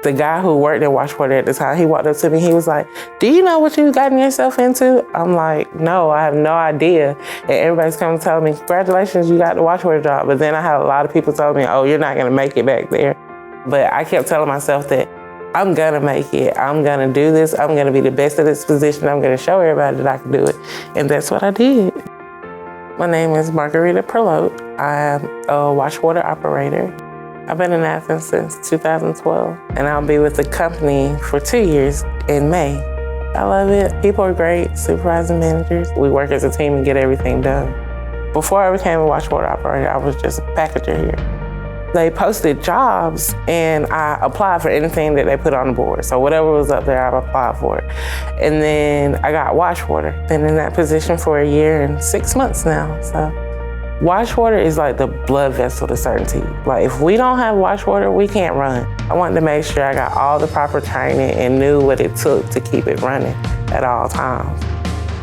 The guy who worked at Washwater at the time, he walked up to me, he was like, "Do you know what you've gotten yourself into?" I'm like, "No, I have no idea." And everybody's coming to tell me, "Congratulations, you got the Washwater job." But then I had a lot of people telling me, "Oh, you're not gonna make it back there." But I kept telling myself that I'm gonna make it. I'm gonna do this. I'm gonna be the best at this position. I'm gonna show everybody that I can do it. And that's what I did. My name is Marquerita Perlotte. I'm a washwater operator. I've been in Athens since 2012, and I'll be with the company for 2 years in May. I love it. People are great, supervising managers. We work as a team and get everything done. Before I became a washwater operator, I was just a packager here. They posted jobs, and I applied for anything that they put on the board. So whatever was up there, I applied for it. And then I got washwater. Been in that position for 1 year and 6 months now. So washwater is like the blood vessel to CertainTeed. Like if we don't have washwater, we can't run. I wanted to make sure I got all the proper training and knew what it took to keep it running at all times.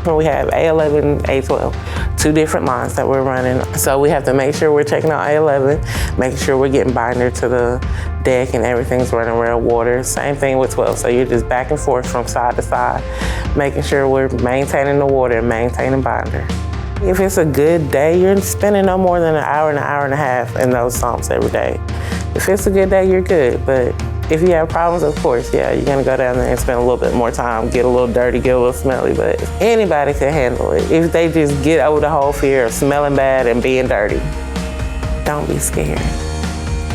We have A11, A12, 2 different lines that we're running. So we have to make sure we're checking out A11, making sure we're getting binder to the deck and everything's running real water. Same thing with 12. So you're just back and forth from side to side, making sure we're maintaining the water and maintaining binder. If it's a good day, you're spending no more than an hour and a half in those sumps every day. If it's a good day, you're good. But if you have problems, of course, yeah, you're gonna go down there and spend a little bit more time, get a little dirty, get a little smelly, but anybody can handle it. If they just get over the whole fear of smelling bad and being dirty, don't be scared.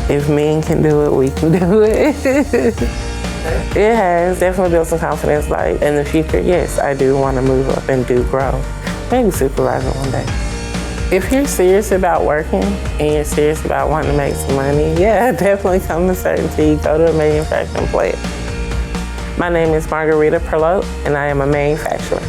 If men can do it, we can do it. It has definitely built some confidence. Like in the future, yes, I do want to move up and do grow. Maybe supervisor one day. If you're serious about working and you're serious about wanting to make some money, yeah, definitely come to CertainTeed, go to a manufacturing plant. My name is Marquerita Perlotte, and I am a manufacturer.